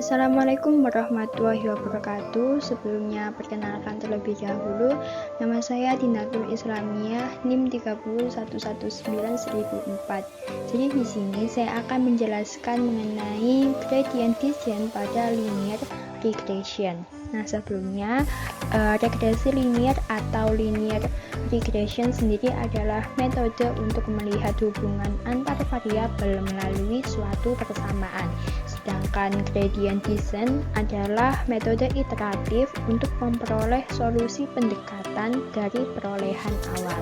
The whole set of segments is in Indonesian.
Assalamualaikum warahmatullahi wabarakatuh. Sebelumnya perkenalkan terlebih dahulu, nama saya Dinatul Islamiyah NIM 30119-1004. Jadi di sini saya akan menjelaskan mengenai gradient descent pada linear regression. Nah, sebelumnya regresi linear atau linear regression sendiri adalah metode untuk melihat hubungan antar variabel melalui suatu persamaan. Sedangkan gradient descent adalah metode iteratif untuk memperoleh solusi pendekatan dari perolehan awal.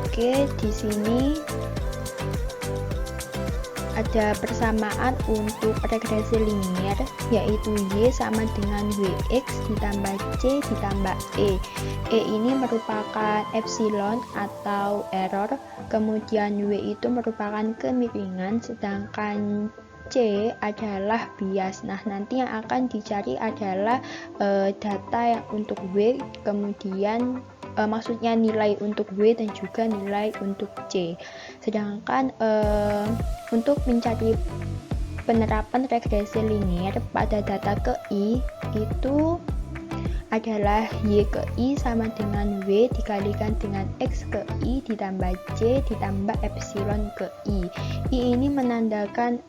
Oke, di sini ada persamaan untuk regresi linear, yaitu Y sama dengan WX ditambah C ditambah E. E ini merupakan epsilon atau error, kemudian W itu merupakan kemiringan, sedangkan C adalah bias. Nah, nanti yang akan dicari adalah data yang untuk W, kemudian maksudnya nilai untuk W dan juga nilai untuk C. Sedangkan untuk mencari penerapan regresi linear pada data ke I itu adalah Y ke I sama dengan W dikalikan dengan X ke I ditambah C ditambah epsilon ke I. I ini menandakan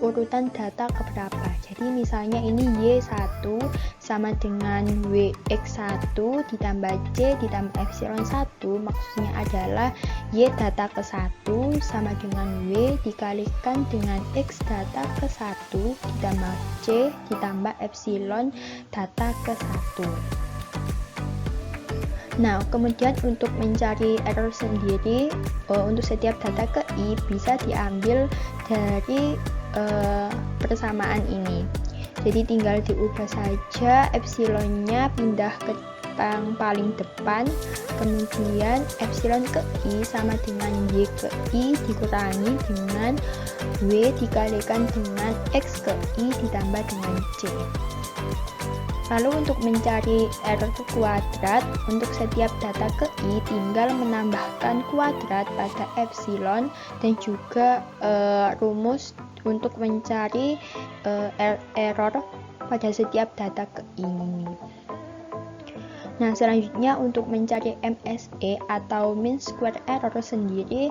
urutan data keberapa. Jadi misalnya ini Y1 sama dengan WX1 ditambah C ditambah epsilon 1, maksudnya adalah Y data ke 1 sama dengan W dikalikan dengan X data ke 1 ditambah C ditambah epsilon data ke 1. Nah, kemudian untuk mencari error sendiri untuk setiap data ke I bisa diambil dari persamaan ini. Jadi tinggal diubah saja epsilonnya pindah ke yang paling depan, kemudian epsilon ke I sama dengan Y ke I dikurangi dengan W dikalikan dengan X ke I ditambah dengan C. Lalu untuk mencari error kuadrat, untuk setiap data ke I tinggal menambahkan kuadrat pada epsilon dan juga rumus untuk mencari error pada setiap data ke I ini. Nah, selanjutnya untuk mencari MSE atau mean square error sendiri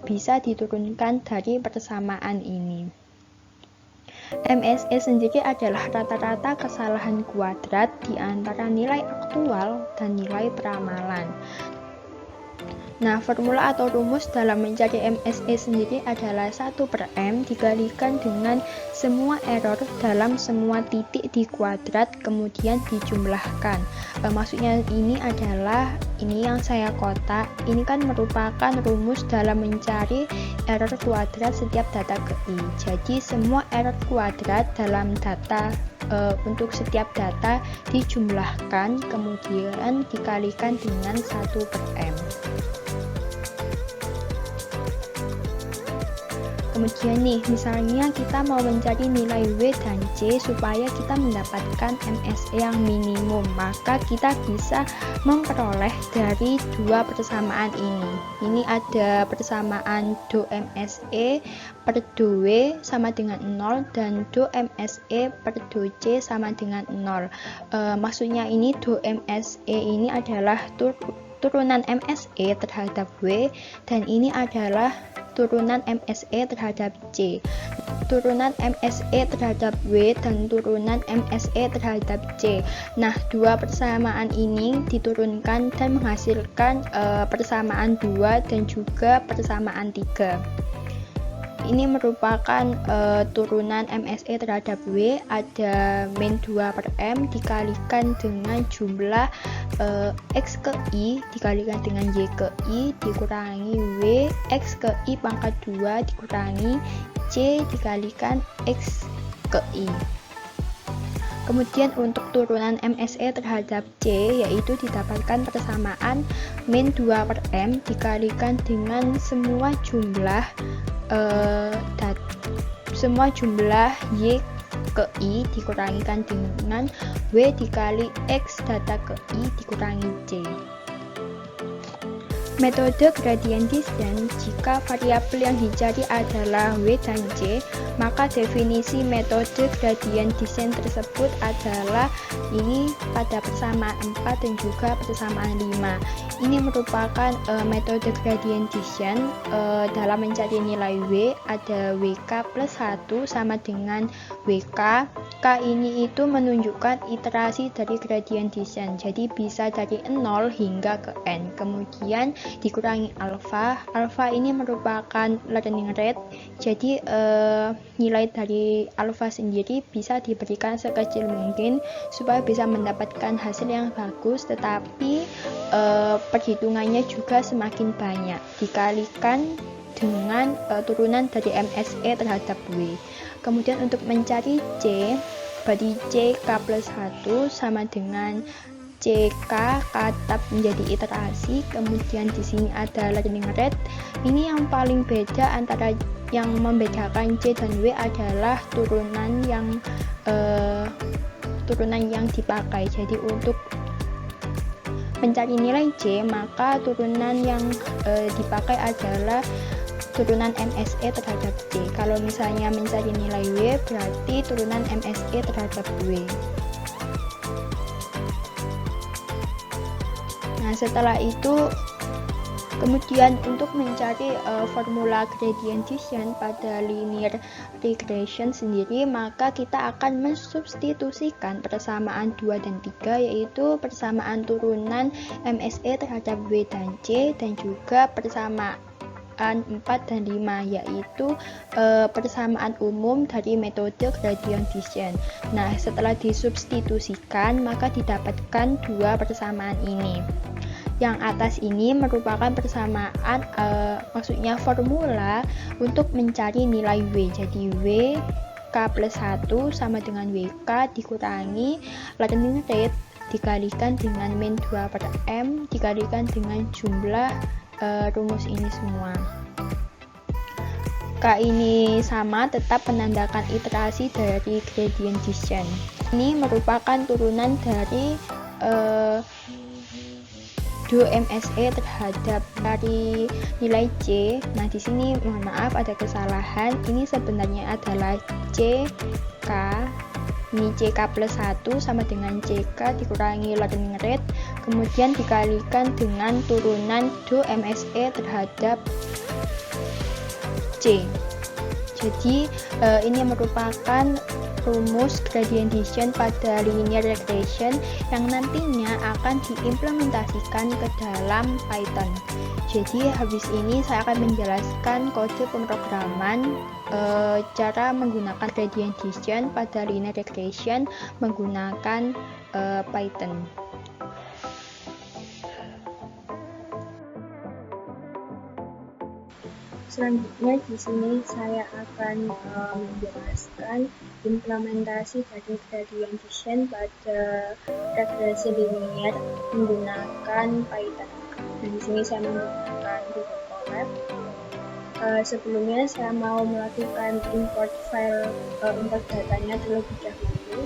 bisa diturunkan dari persamaan ini. MSE sendiri adalah rata-rata kesalahan kuadrat di antara nilai aktual dan nilai peramalan. Nah, formula atau rumus dalam mencari MSE sendiri adalah 1/M dikalikan dengan semua error dalam semua titik di kuadrat kemudian dijumlahkan. Maksudnya ini adalah ini yang saya kotak, ini kan merupakan rumus dalam mencari error kuadrat setiap data ke I. Jadi semua error kuadrat dalam data untuk setiap data dijumlahkan kemudian dikalikan dengan 1/M. Kemudian nih, misalnya kita mau mencari nilai W dan C supaya kita mendapatkan MSE yang minimum, maka kita bisa memperoleh dari dua persamaan ini. Ini ada persamaan do MSE per do W sama dengan 0 dan do MSE per do C sama dengan 0. Maksudnya ini do MSE ini adalah turunan MSE terhadap W dan ini adalah turunan MSE terhadap C. Turunan MSE terhadap W dan turunan MSE terhadap C. Nah, dua persamaan ini diturunkan dan menghasilkan persamaan 2 dan juga persamaan 3. Ini merupakan turunan MSE terhadap W, ada min 2/M dikalikan dengan jumlah X ke I dikalikan dengan Y ke I dikurangi W X ke I pangkat 2 dikurangi C dikalikan X ke I. Kemudian untuk turunan MSE terhadap C yaitu didapatkan persamaan min 2/M dikalikan dengan semua jumlah Y ke I dikurangikan dengan W dikali X data ke I dikurangi C. Metode gradient descent, jika variabel yang dicari adalah W dan C, maka definisi metode gradient descent tersebut adalah ini pada persamaan 4 dan juga persamaan 5. Ini merupakan metode gradient descent dalam mencari nilai W, ada WK plus 1 sama dengan WK. K ini itu menunjukkan iterasi dari gradient descent, jadi bisa dari 0 hingga ke N. Kemudian dikurangi alpha. Alpha ini merupakan learning rate, jadi nilai dari alpha sendiri bisa diberikan sekecil mungkin supaya bisa mendapatkan hasil yang bagus, tetapi perhitungannya juga semakin banyak dikalikan dengan turunan dari MSE terhadap W. Kemudian untuk mencari C, berarti CK plus 1 sama dengan CK tetap menjadi iterasi. Kemudian di sini ada learning rate. Ini yang paling beda antara yang membedakan C dan W adalah turunan yang dipakai. Jadi untuk mencari nilai C, maka turunan yang dipakai adalah turunan MSE terhadap C. Kalau misalnya mencari nilai W, berarti turunan MSE terhadap W. Nah, setelah itu kemudian untuk mencari formula gradient descent pada linear regression sendiri, maka kita akan mensubstitusikan persamaan 2 dan 3, yaitu persamaan turunan MSE terhadap W dan C, dan juga persamaan 4 dan 5, yaitu persamaan umum dari metode gradient descent. Nah, setelah disubstitusikan, maka didapatkan dua persamaan ini. Yang atas ini merupakan persamaan, maksudnya formula untuk mencari nilai W. Jadi W K plus 1 sama dengan WK dikurangi learning rate dikalikan dengan min 2 per M dikalikan dengan jumlah rumus ini semua. K ini sama, tetap menandakan iterasi dari gradient descent. Ini merupakan turunan dari do MSE terhadap dari nilai C. Nah, di sini mohon maaf ada kesalahan. Ini sebenarnya adalah CK. Ini CK plus 1 sama dengan CK dikurangi learning rate, kemudian dikalikan dengan turunan do MSE terhadap C. Jadi ini merupakan rumus gradient descent pada linear regression yang nantinya akan diimplementasikan ke dalam Python. Jadi habis ini saya akan menjelaskan kode pemrograman cara menggunakan gradient descent pada linear regression menggunakan Python. Selanjutnya di sini saya akan menjelaskan implementasi dari gradient descent pada regresi linear menggunakan Python. Nah, di sini saya menggunakan Google Colab. Sebelumnya saya mau melakukan import file import datanya terlebih dahulu.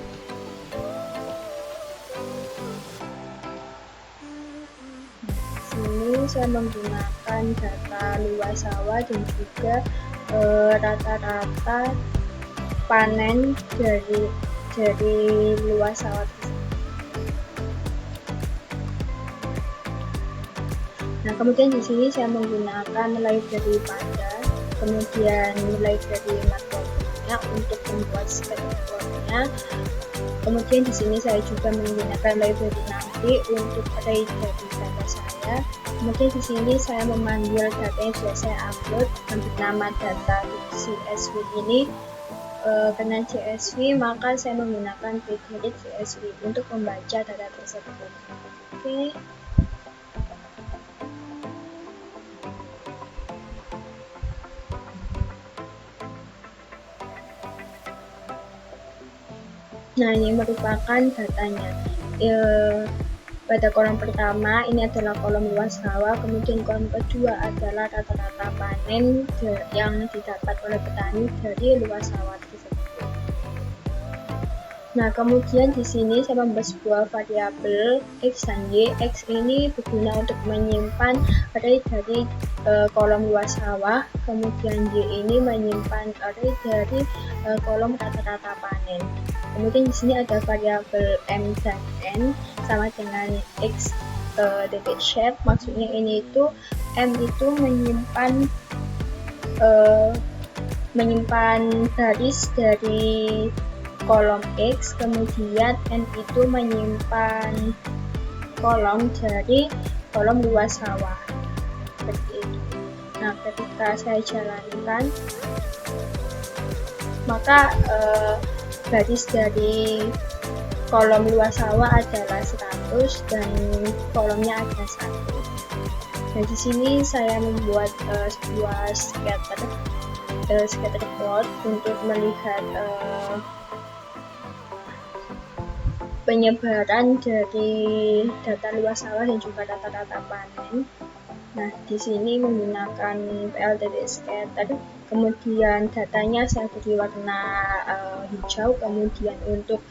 Ini saya menggunakan data luas sawah dan juga rata-rata panen dari luas sawah tersebut. Nah, kemudian di sini saya menggunakan library Panda, kemudian library Matplotlib-nya untuk membuat script-nya. Kemudian di sini saya juga menggunakan library nanti untuk array dari data saya. Kemudian di sini saya memanggil data yang sudah saya upload untuk nama data CSV ini dengan CSV, maka saya menggunakan page CSV untuk membaca data tersebut. Oke. Nah, ini merupakan datanya. Pada kolom pertama ini adalah kolom luas sawah, kemudian kolom kedua adalah rata-rata panen yang didapat oleh petani dari luas sawah tersebut. Nah, kemudian di sini saya membuat sebuah variabel X dan Y. X ini berguna untuk menyimpan array dari kolom luas sawah, kemudian Y ini menyimpan array dari kolom rata-rata panen. Kemudian di sini ada variabel M dan N sama dengan X titik shape, maksudnya ini itu M itu menyimpan garis dari kolom X, kemudian N itu menyimpan kolom dari kolom luas sawah, seperti itu. Nah, ketika saya jalankan, maka garis dari kolom luas sawah adalah 100 dan kolomnya ada 1. Nah, di sini saya membuat sebuah scatter plot untuk melihat penyebaran dari data luas sawah dan juga rata-rata panen. Nah, di sini menggunakan pl.scatter, kemudian datanya saya beri warna hijau, kemudian untuk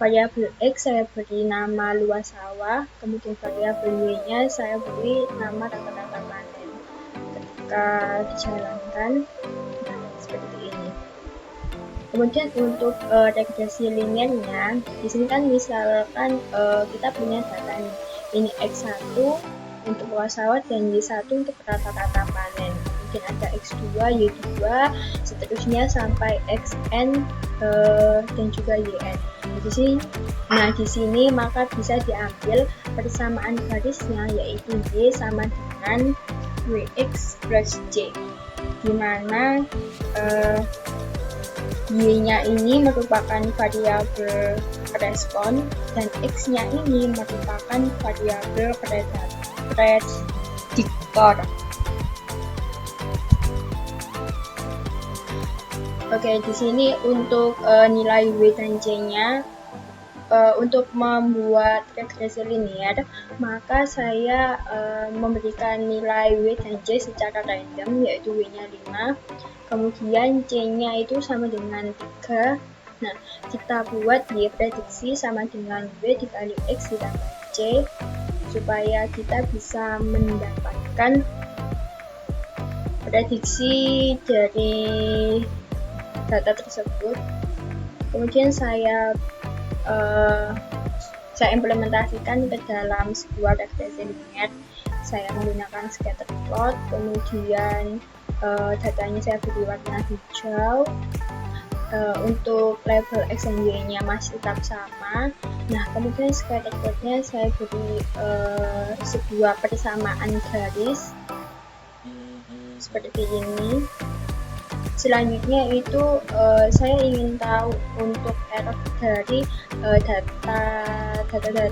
variabel X saya beri nama luas sawah, kemudian variabel Y-nya saya beri nama rata-rata panen. Ketika dijalankan, nah, seperti ini. Kemudian untuk regresi linearnya, di sini kan misalkan kita punya data nih, ini X1 untuk luas sawah dan Y1 untuk rata-rata panen. Kemudian ada X2, Y2, seterusnya sampai Xn dan juga Yn. Di sini maka bisa diambil persamaan garisnya, yaitu Y sama dengan Wx plus J, di mana Y-nya ini merupakan variabel respon dan X-nya ini merupakan variabel prediktor. Oke, di sini untuk nilai W dan J-nya, untuk membuat regresi linear, maka saya memberikan nilai W dan J secara random, yaitu W-nya 5. Kemudian C-nya itu sama dengan 3. Nah, kita buat Y prediksi sama dengan W dikali X ditambah C, supaya kita bisa mendapatkan prediksi dari data tersebut. Kemudian saya implementasikan ke dalam sebuah regresi linear. Saya menggunakan scatter plot, kemudian datanya saya beri warna hijau. Untuk label X dan Y-nya masih tetap sama. Nah, kemudian scatter plotnya saya beri sebuah persamaan garis seperti ini. Selanjutnya itu saya ingin tahu untuk error dari data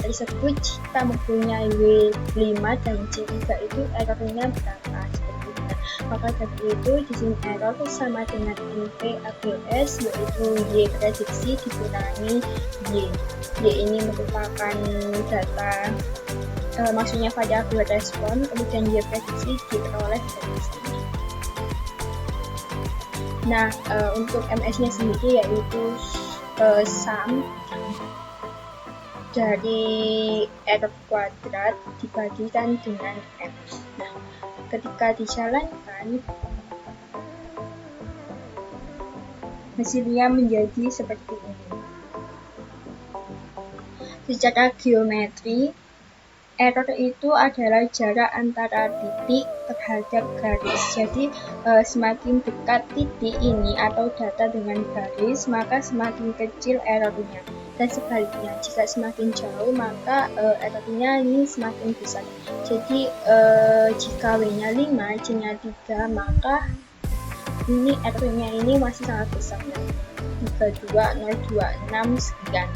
tersebut jika mempunyai W5 dan J3 itu errornya berapa, seperti itu. Maka dari itu di sini error sama dengan NP ABS, yaitu Y prediksi dikurangi Y. Y ini merupakan data maksudnya variabel respon, kemudian Y prediksi diperoleh dari sini. Nah, untuk MS-nya sendiri yaitu sum dari error kuadrat dibagikan dengan M. Nah, ketika dijalankan, hasilnya menjadi seperti ini. Secara geometri, error itu adalah jarak antara titik terhadap garis. Jadi semakin dekat titik ini atau data dengan garis, maka semakin kecil errornya. Dan sebaliknya, jika semakin jauh, maka errornya ini semakin besar. Jadi jika W-nya 5, C-nya 3, maka ini errornya ini masih sangat besar. 32026 sekian.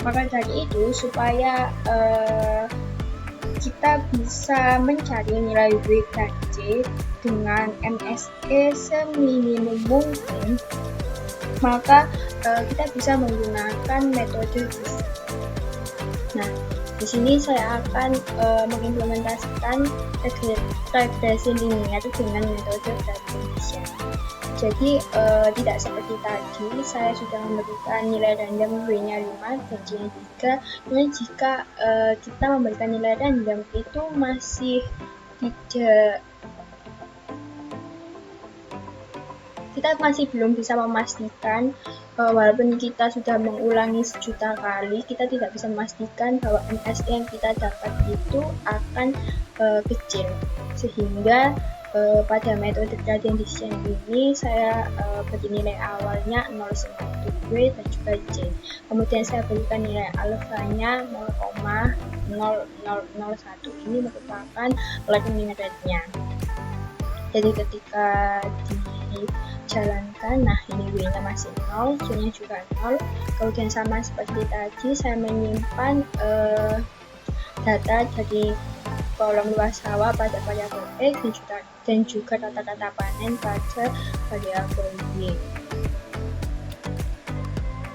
Maka dari itu, supaya kita bisa mencari nilai W dan J dengan MSE seminimum mungkin, maka kita bisa menggunakan metode BIS. Nah, di sini saya akan mengimplementasikan regresi linier dengan metode gradient descent. Jadi tidak seperti tadi, saya sudah memberikan nilai random W-nya 5 dan J-nya 3. Namun jika kita memberikan nilai random itu masih kita masih belum bisa memastikan, walaupun kita sudah mengulangi sejuta kali, kita tidak bisa memastikan bahwa MSE yang kita dapat itu akan kecil, sehingga pada metode gradient descent ini saya beri nilai awalnya 0,1 W dan juga J, kemudian saya berikan nilai alfanya 0,0001. Ini merupakan learning rate-nya. Jadi ketika dijalankan, nah ini W-nya masih 0, J-nya juga 0. Kemudian sama seperti tadi, saya menyimpan data dari kolom luas sawah pada variabel X dan juga rata-rata panen pada variabel Y.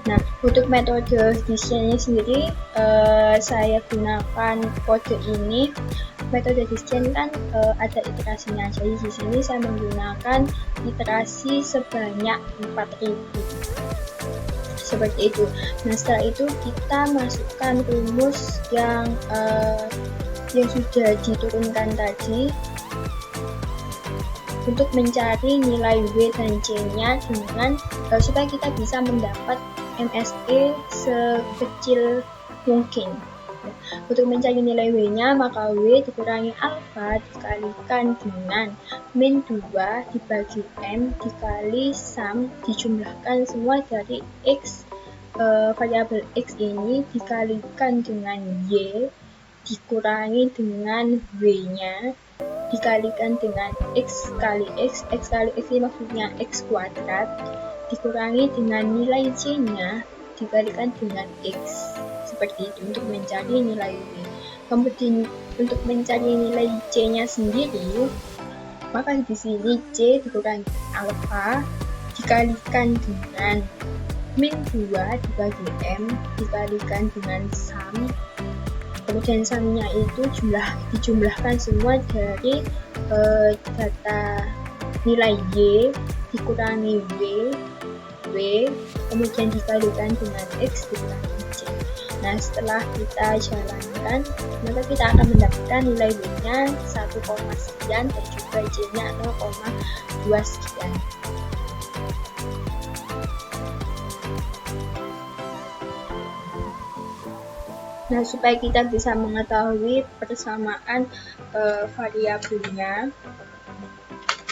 Nah, untuk metode descent-nya sendiri, saya gunakan kode ini. Metode descent kan ada iterasinya, jadi di sini saya menggunakan iterasi sebanyak 4000. Seperti itu. Nah, setelah itu kita masukkan rumus yang sudah diturunkan tadi untuk mencari nilai W dan J-nya dengan supaya kita bisa mendapat MSE sekecil mungkin. Untuk mencari nilai W-nya, maka W dikurangi alfa dikalikan dengan min 2 dibagi M dikali sum dijumlahkan semua dari X, variabel X ini dikalikan dengan Y dikurangi dengan W-nya dikalikan dengan X kali X ini maksudnya X kuadrat dikurangi dengan nilai J-nya dikalikan dengan X. Seperti itu untuk mencari nilai W. Kemudian untuk mencari nilai J-nya sendiri, maka di sini J dikurangi alfa dikalikan dengan min 2 dibagi M dikalikan dengan sum. Kemudian sumnya itu dijumlahkan semua dari data nilai Y dikurangi W, kemudian dikalikan dengan X dikurangi J. Nah, setelah kita jalankan, maka kita akan mendapatkan nilai W-nya 1, sekian dan juga J-nya 0,2 sekian. Nah, supaya kita bisa mengetahui persamaan variabelnya,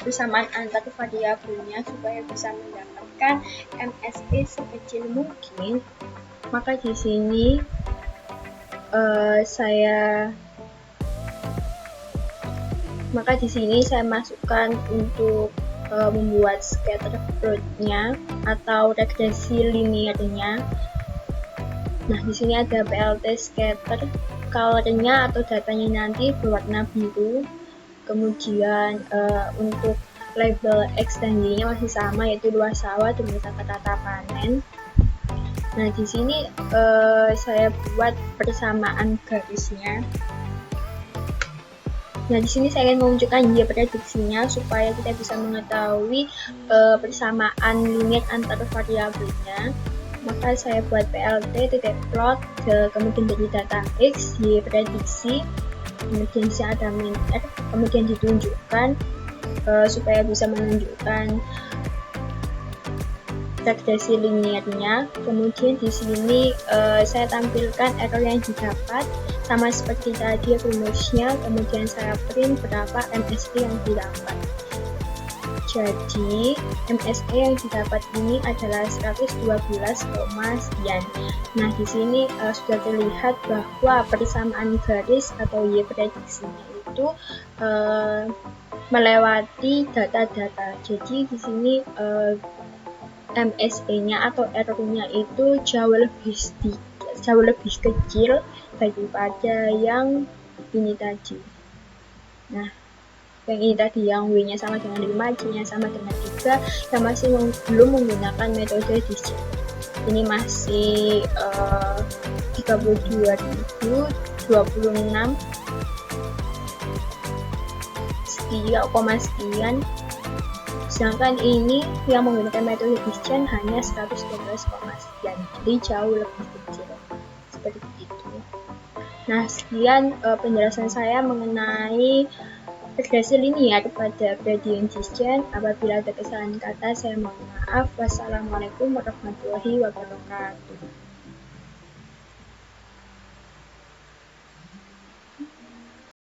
persamaan antar variabelnya supaya bisa mendapatkan MSE sekecil mungkin, maka di sini saya masukkan untuk membuat scatter plotnya atau regresi liniernya. Nah, di sini ada PLT scatter, colornya atau datanya nanti berwarna biru. Kemudian untuk label X dan Y-nya masih sama, yaitu luas sawah dan rata-rata panen. Nah, di sini saya buat persamaan garisnya. Nah, di sini saya ingin menunjukkan Y prediksinya supaya kita bisa mengetahui persamaan linier antar variabelnya. Maka saya buat PLT plot, kemudian dari data X, Y prediksi, kemudian di sini ada min R, kemudian ditunjukkan supaya bisa menunjukkan regresi liniernya. Kemudian di sini saya tampilkan error yang didapat sama seperti tadi rumusnya, kemudian saya print berapa MSE yang didapat. Jadi MSE yang didapat ini adalah 112, sekian. Nah, di sini sudah terlihat bahwa persamaan garis atau Y prediksinya itu melewati data-data. Jadi di sini MSE-nya atau error-nya itu jauh lebih kecil daripada yang ini tadi. Nah, yang ini tadi yang W-nya sama dengan 5, J-nya sama dengan 3, yang masih belum menggunakan metode descent. Ini masih 32.026 3, sedangkan ini yang menggunakan metode Discern hanya 112, sekian, jadi jauh lebih kecil seperti itu. Nah, sekian penjelasan saya mengenai regresi linier pada gradient descent. Apabila ada kesalahan kata, saya mohon maaf. Wassalamualaikum warahmatullahi wabarakatuh.